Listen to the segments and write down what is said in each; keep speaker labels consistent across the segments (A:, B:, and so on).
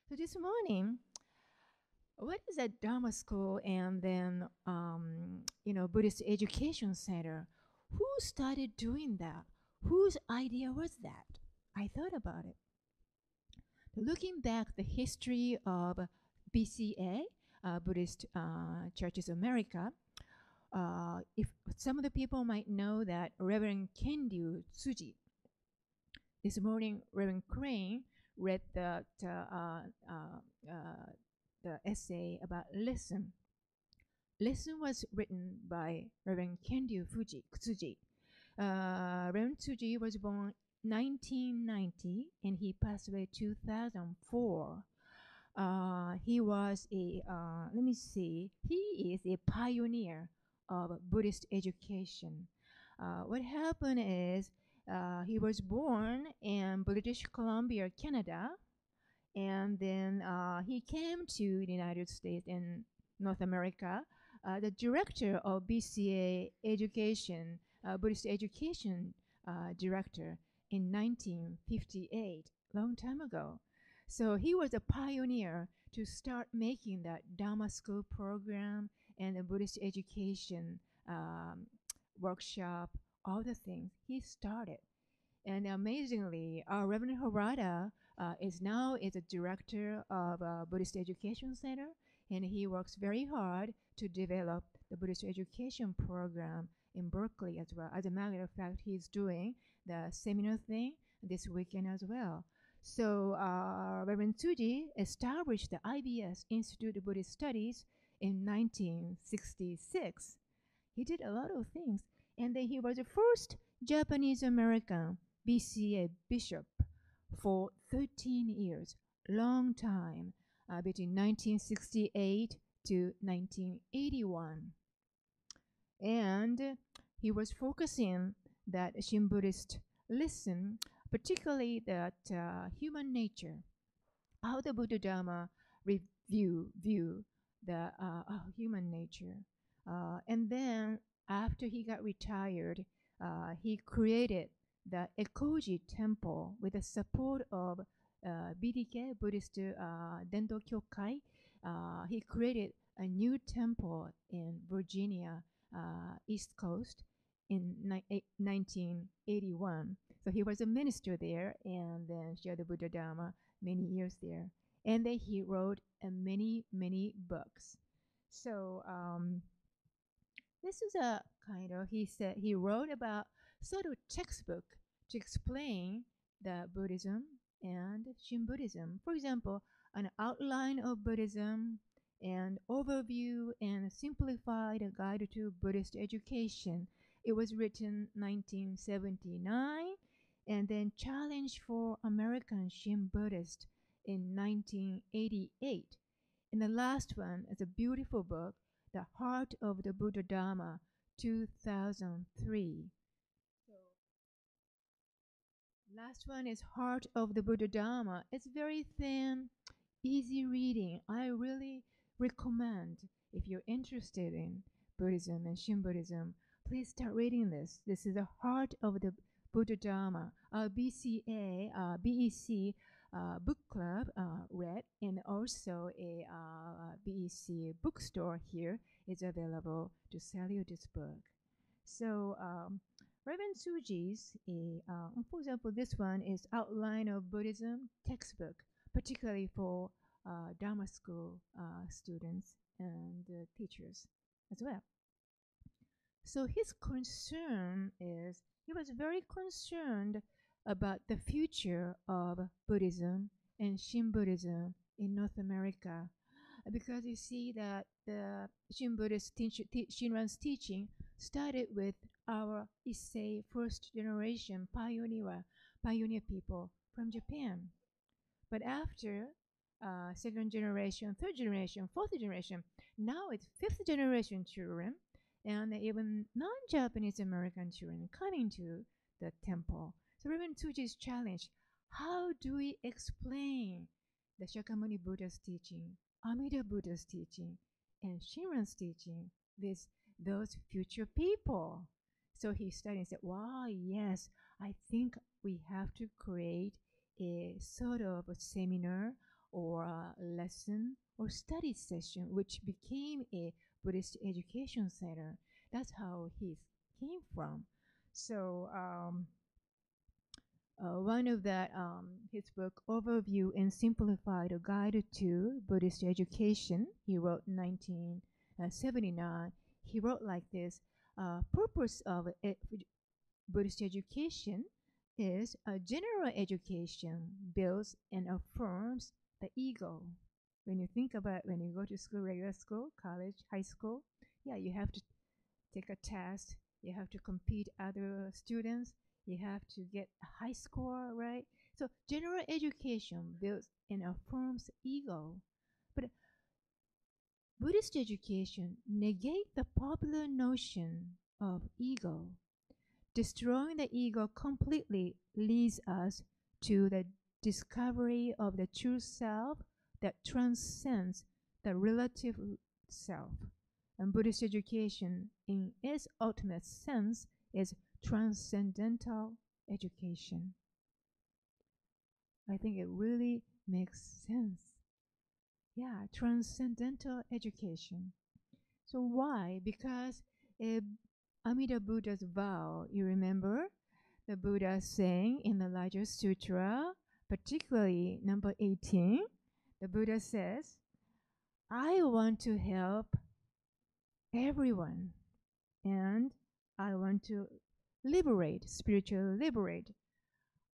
A: So this morning, what is that Dharma school and then Buddhist Education Center? Who started doing that? Whose idea was that? I thought about it. Looking back the history of BCA, Buddhist Churches America, if some of the people might know that Reverend Kendu Tsuji, this morning Reverend Crane read the essay about listen. Listen was written by Reverend Kendu Tsuji. Reverend Tsuji was born 1990 and he passed away 2004. He was let me see, he is a pioneer of Buddhist education. What happened is he was born in British Columbia, Canada, and then he came to the United States and North America. The director of BCA Education, Buddhist Education Director in 1958, long time ago. So he was a pioneer to start making that Dharma school program and the Buddhist education workshop, all the things he started. And amazingly, our Reverend Harada is a director of Buddhist Education Center, and he works very hard to develop the Buddhist education program in Berkeley as well. As a matter of fact, he's doing the seminar thing this weekend as well. So Reverend Tsuji established the IBS Institute of Buddhist Studies in 1966. He did a lot of things, and then he was the first Japanese American BCA bishop for 13 years, long time, between 1968 to 1981. And he was focusing that Shin Buddhist listen, particularly that human nature, how the Buddha Dharma view the human nature. And then after he got retired, he created the Ekoji Temple with the support of BDK, Buddhist Dendo Kyokai. He created a new temple in Virginia, East Coast, in 1981. So he was a minister there and then shared the Buddha Dharma many years there. And then he wrote many books. So this is a kind of, he said, he wrote about sort of textbook to explain the Buddhism and Shin Buddhism. For example, an outline of Buddhism and overview and simplified guide to Buddhist education. It was written 1979 and then challenge for American Shin Buddhist in 1988. And the last one is a beautiful book, The Heart of the Buddha Dharma, 2003. So last one is Heart of the Buddha Dharma. It's very thin, easy reading. I really recommend if you're interested in Buddhism and Shin Buddhism, please start reading this. This is the Heart of the Buddha Dharma. BCA, BEC book club read, and also a BEC bookstore here is available to sell you this book. So Reverend Tsuji's, for example, this one is Outline of Buddhism textbook, particularly for Dharma school students and teachers as well. So his concern is, he was very concerned about the future of Buddhism and Shin Buddhism in North America, because you see that the Shin Buddhist Shinran's teaching started with our Issei first generation pioneer people from Japan. But after second generation, third generation, fourth generation, now it's fifth generation children and even non-Japanese American children coming to the temple. So Reverend Tsuji's challenge, how do we explain the Shakyamuni Buddha's teaching, Amida Buddha's teaching, and Shinran's teaching with those future people? So he studied and said, wow, yes, I think we have to create a sort of a seminar or lesson or study session, which became a Buddhist education center. That's how he came from. So one of that, his book, Overview and Simplified A Guide to Buddhist Education, he wrote in 1979. He wrote like this, purpose of Buddhist education is a general education builds and affirms the ego. When you think about when you go to school, regular school, college, high school, yeah, you have to take a test, you have to compete other students, you have to get a high score, right? So general education builds and affirms ego. But Buddhist education negates the popular notion of ego. Destroying the ego completely leads us to the discovery of the true self that transcends the relative self. And Buddhist education, in its ultimate sense, is transcendental education. I think it really makes sense. Yeah, transcendental education. So why? Because Amida Buddha's vow, you remember? The Buddha saying in the larger sutra, particularly number 18, the Buddha says, I want to help everyone and I want to spiritually liberate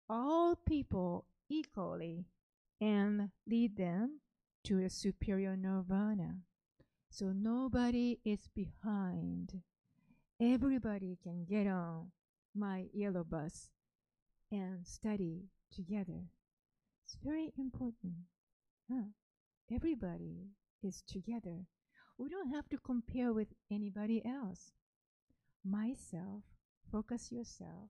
A: all people equally and lead them to a superior nirvana. So nobody is behind. Everybody can get on my yellow bus and study together. It's very important. Everybody is together. We don't have to compare with anybody else. Myself, focus yourself,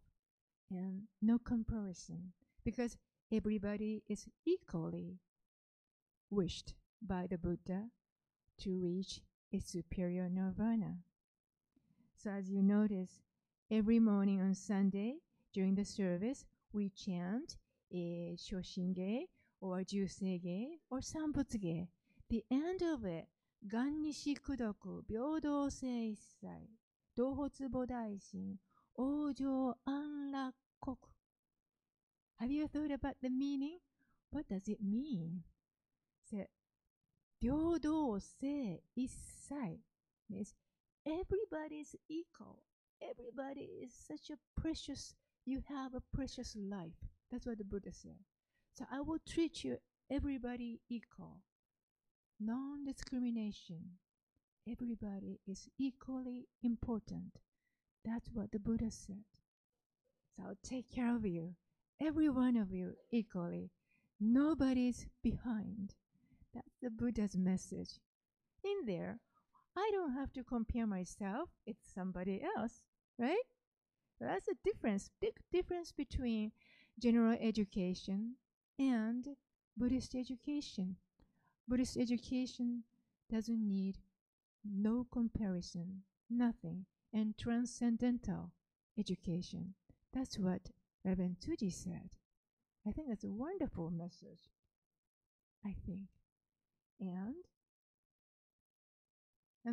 A: and no comparison, because everybody is equally wished by the Buddha to reach a superior nirvana. So as you notice, every morning on Sunday during the service, we chant Shoshinge or Jusege or Sambutsuge. The end of it, Gannishi Kudoku, Byodo Seisai, Dohotsu Bodaishin, Ojo Anrakoku. Have you thought about the meaning? What does it mean? So, Byodo Seisai means everybody is equal. Everybody is such a precious, you have a precious life. That's what the Buddha said. So I will treat you, everybody equal. Non-discrimination. Everybody is equally important. That's what the Buddha said. So I'll take care of you, every one of you equally. Nobody's behind. That's the Buddha's message. In there, I don't have to compare myself with somebody else, right? That's a difference, big difference between general education and Buddhist education. Buddhist education doesn't need no comparison, nothing, and transcendental education. That's what Reverend Tsuji said. I think that's a wonderful message, I think. And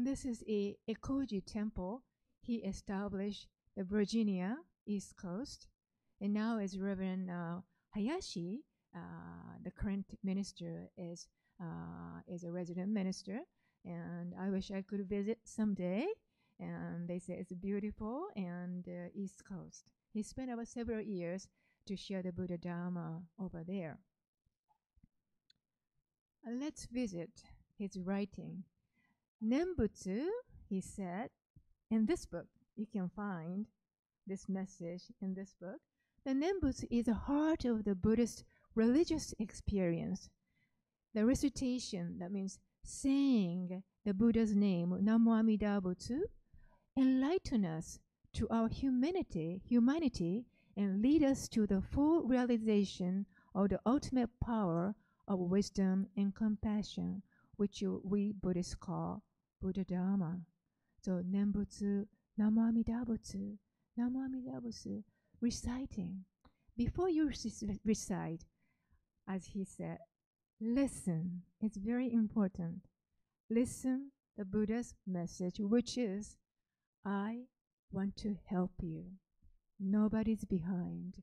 A: this is a Ekoji temple he established the Virginia East Coast. And now as Reverend Hayashi, the current minister, is a resident minister. And I wish I could visit someday. And they say it's beautiful and East Coast. He spent about several years to share the Buddha Dharma over there. Let's visit his writing. Nembutsu, he said, in this book, you can find this message in this book. The Nembutsu is the heart of the Buddhist religious experience. The recitation, that means saying the Buddha's name, Namo Amida Butsu, enlighten us to our humanity, and lead us to the full realization of the ultimate power of wisdom and compassion, which we Buddhists call Buddha Dharma. So Nembutsu, Namo Amida Butsu, Namo Amida Butsu, reciting. Before you recite, as he said, Listen. It's very important. Listen the Buddha's message, which is, I want to help you. Nobody's behind.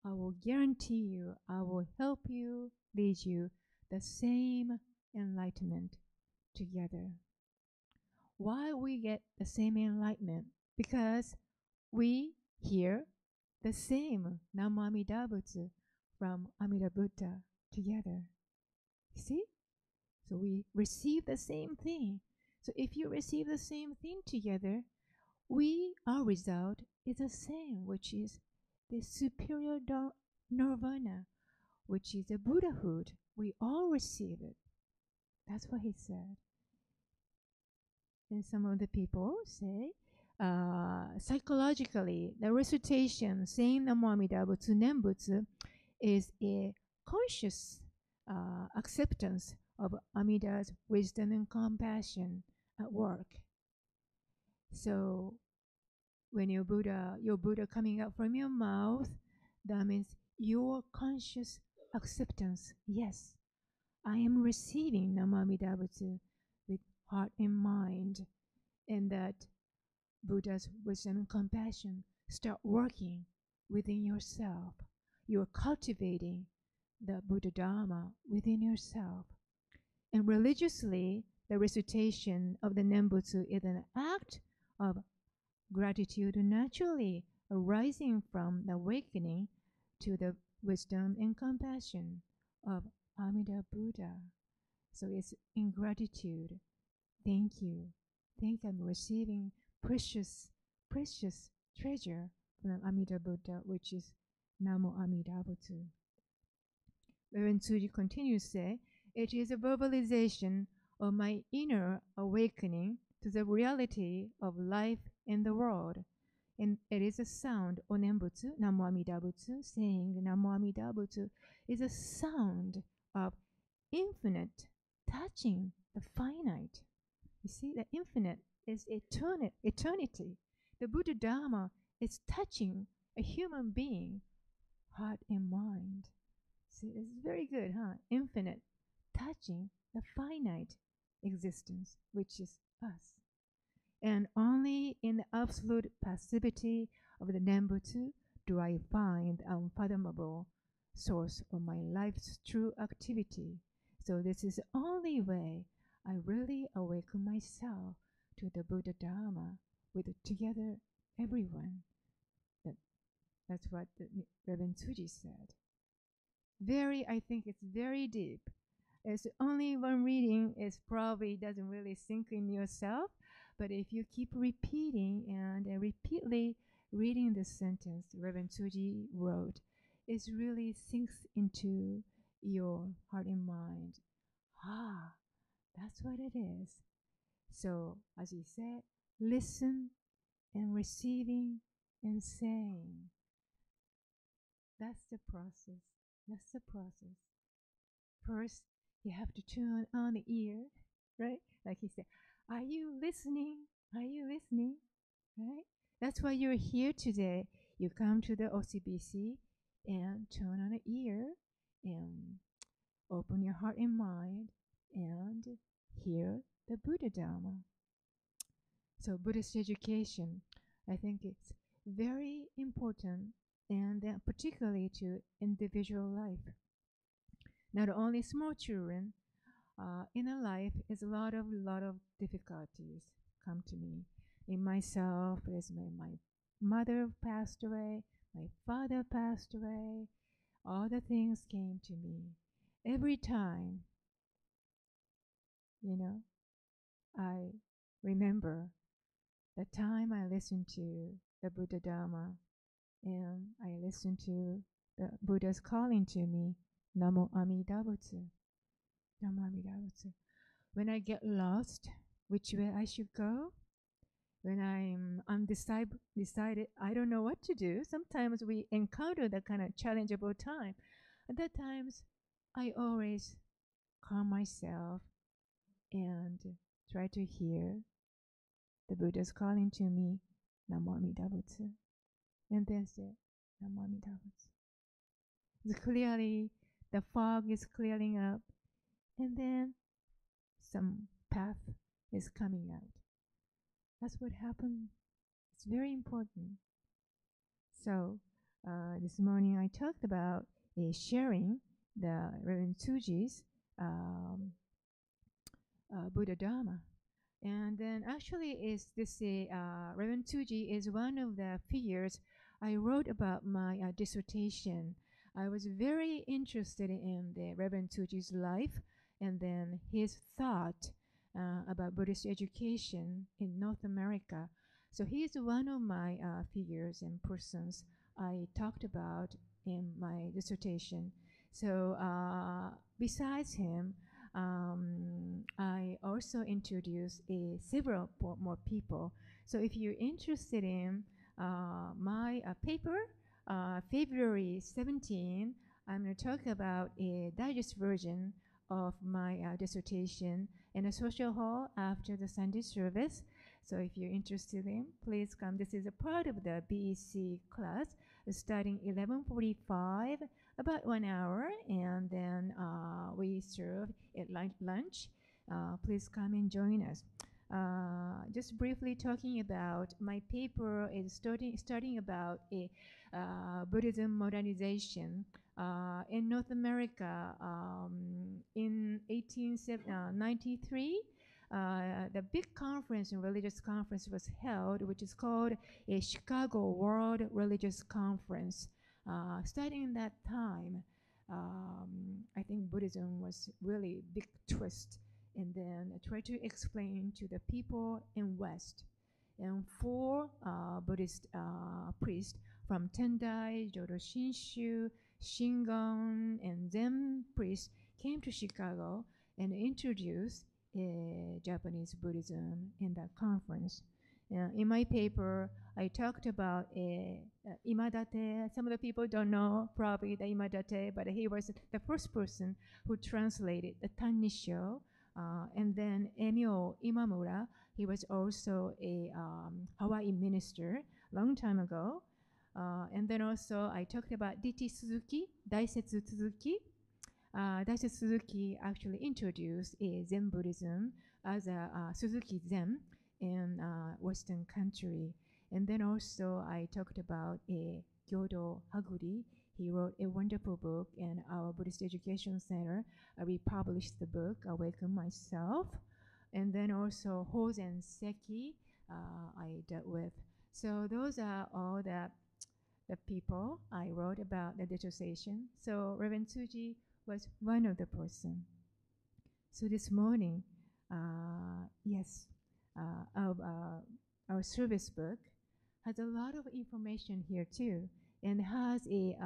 A: I will guarantee you, I will help you, lead you the same enlightenment together. Why we get the same enlightenment? Because we hear the same Namo Amida Butsu from Amida Buddha together. See? So we receive the same thing. So if you receive the same thing together, our result is the same, which is the superior nirvana, which is the Buddhahood. We all receive it. That's what he said. And some of the people say, psychologically, the recitation, saying Namo Amida Butsu Nembutsu, is a conscious acceptance of Amida's wisdom and compassion at work. So when your Buddha coming out from your mouth, that means your conscious acceptance. Yes, I am receiving Namo Amida Butsu with heart and mind, and that Buddha's wisdom and compassion start working within yourself. You are cultivating the Buddha Dharma within yourself. And religiously, the recitation of the Nembutsu is an act of gratitude naturally arising from the awakening to the wisdom and compassion of Amida Buddha. So it's in gratitude. Thank you. I'm receiving precious treasure from Amida Buddha, which is Namo Amida Butsu. Reverend Tsuji continues to say, it is a verbalization of my inner awakening to the reality of life in the world. And it is a sound, Onembutsu, Namo Amida Butsu, saying Namo Amida Butsu is a sound of infinite touching the finite. You see, the infinite is eternity. The Buddha Dharma is touching a human being, heart and mind. See, it's very good, huh? Infinite, touching the finite existence, which is us. And only in the absolute passivity of the Nembutsu do I find the unfathomable source of my life's true activity. So this is the only way I really awaken myself to the Buddha Dharma with together everyone. That's what the Reverend Tsuji said. I think it's very deep. It's only one reading is probably doesn't really sink in yourself, but if you keep repeating and repeatedly reading this sentence Reverend Tsuji wrote, it really sinks into your heart and mind. That's what it is. So, as he said, listen and receiving and saying. That's the process. First, you have to turn on the ear, right? Like he said, are you listening? Right? That's why you're here today. You come to the OCBC and turn on the ear and open your heart and mind and hear the Buddha Dharma. So Buddhist education, I think it's very important, and particularly to individual life. Not only small children, in a life is a lot of difficulties come to me. In myself, as my mother passed away, my father passed away, all the things came to me. Every time, I remember the time I listened to the Buddha Dharma and I listened to the Buddha's calling to me, Namo Amida Butsu. Namo Amida Butsu. When I get lost, which way I should go, when I'm undecided, I don't know what to do. Sometimes we encounter that kind of challengeable time. At that times, I always calm myself and try to hear the Buddha's calling to me, Namo Amida Butsu. And then say, Namo Amida Butsu. Clearly, the fog is clearing up and then some path is coming out. That's what happened. It's very important. So this morning I talked about sharing the Reverend Tsuji's um, Buddha Dharma. And then actually is this Reverend Tsuji is one of the figures I wrote about my dissertation. I was very interested in the Reverend Tsuji's life and then his thought about Buddhist education in North America. So he is one of my figures and persons I talked about in my dissertation. So besides him, I also introduced several more people. So if you're interested in my paper, February 17, I'm going to talk about a digest version of my dissertation in a social hall after the Sunday service. So if you're interested in, please come. This is a part of the BEC class starting 11:45, about 1 hour, and then we serve at lunch. Please come and join us. Just briefly talking about my paper is starting about a Buddhism modernization in North America in 1893. The big conference and religious conference was held, which is called a Chicago World Religious Conference. Starting that time, I think Buddhism was really big twist, and then I try to explain to the people in West. And four Buddhist priests from Tendai, Jodo Shinshu, Shingon, and Zen priests came to Chicago and introduced Japanese Buddhism in that conference. In my paper, I talked about Imadate. Some of the people don't know probably the Imadate, but he was the first person who translated the Tannisho. And then Emio Imamura, he was also a Hawaii minister long time ago. And then also I talked about Dichi Suzuki, Daisetsu Suzuki. Daisetsu Suzuki actually introduced Zen Buddhism as a Suzuki Zen in Western country. And then also I talked about Gyodo Haguri. He wrote a wonderful book in our Buddhist Education Center. We published the book, Awaken Myself. And then also Hozen Seki I dealt with. So those are all the people I wrote about the dissertation. So Reverend Tsuji was one of the person. So this morning, yes, our service book has a lot of information here too, and has a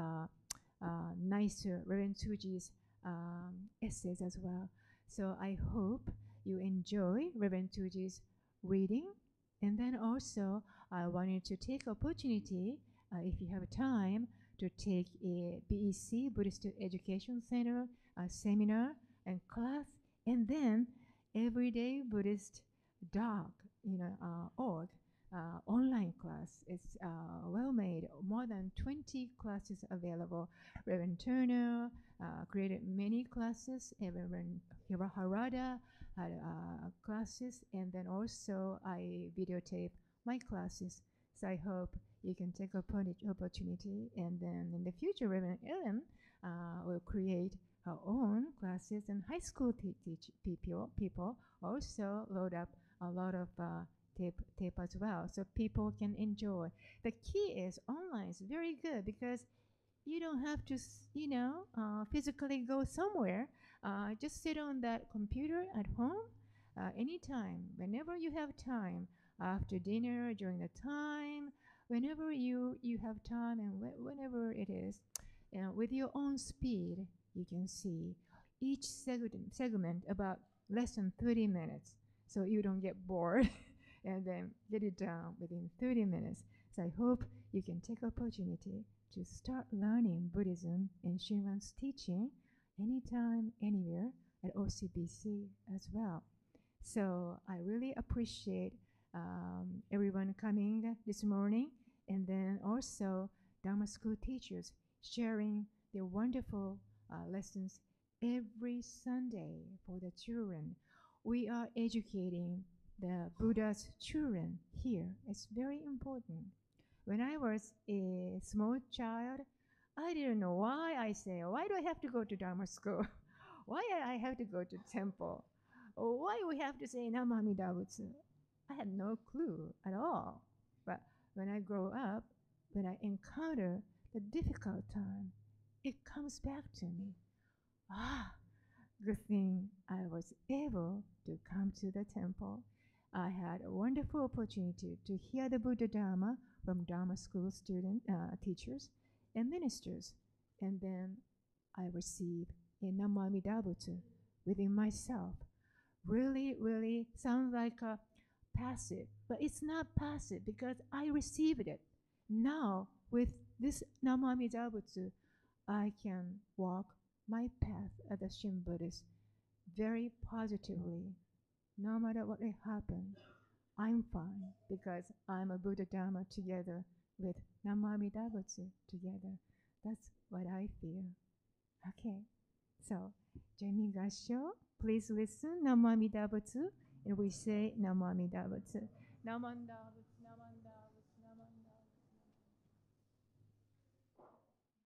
A: nice Reverend Tsuji's essays as well. So I hope you enjoy Reverend Tsuji's reading, and then also I wanted to take opportunity, if you have time, to take a BEC Buddhist Education Center seminar and class, and then Everyday Buddhist Dog, org online class. It's well made. More than 20 classes available. Reverend Turner created many classes. Reverend Harada had classes, and then also I videotape my classes. So I hope you can take opportunity, and then in the future, Reverend Ellen will create her own classes, and high school people also load up a lot of tape as well, so people can enjoy. The key is online is very good because you don't have to, physically go somewhere. Just sit on that computer at home anytime, whenever you have time, after dinner, during the time, whenever you have time, and whenever it is, with your own speed, you can see each segment about less than 30 minutes, so you don't get bored and then get it done within 30 minutes. So I hope you can take opportunity to start learning Buddhism and Shinran's teaching anytime, anywhere at OCBC as well. So I really appreciate everyone coming this morning, and then also Dharma school teachers sharing their wonderful lessons every Sunday for the children. We are educating the Buddha's children here. It's very important. When I was a small child, I didn't know why I say, why do I have to go to Dharma school? Why I have to go to temple? Why we have to say Namamida Butsu? I had no clue at all. But when I grow up, when I encounter the difficult time, it comes back to me. Ah, good thing I was able to come to the temple. I had a wonderful opportunity to hear the Buddha Dharma from Dharma school teachers, and ministers. And then I received a Namamida Butsu within myself. Really, really sounds like a passive, but it's not passive because I received it. Now, with this Namamida Butsu, I can walk my path as a Shin Buddhist very positively. No matter what may happen, I'm fine because I'm a Buddha Dharma together with Namamida Butsu together. That's what I feel. Okay, so Jamie Gasho, please listen Namamida Butsu, and we say Namamida Butsu. Namanda Butsu, Namanda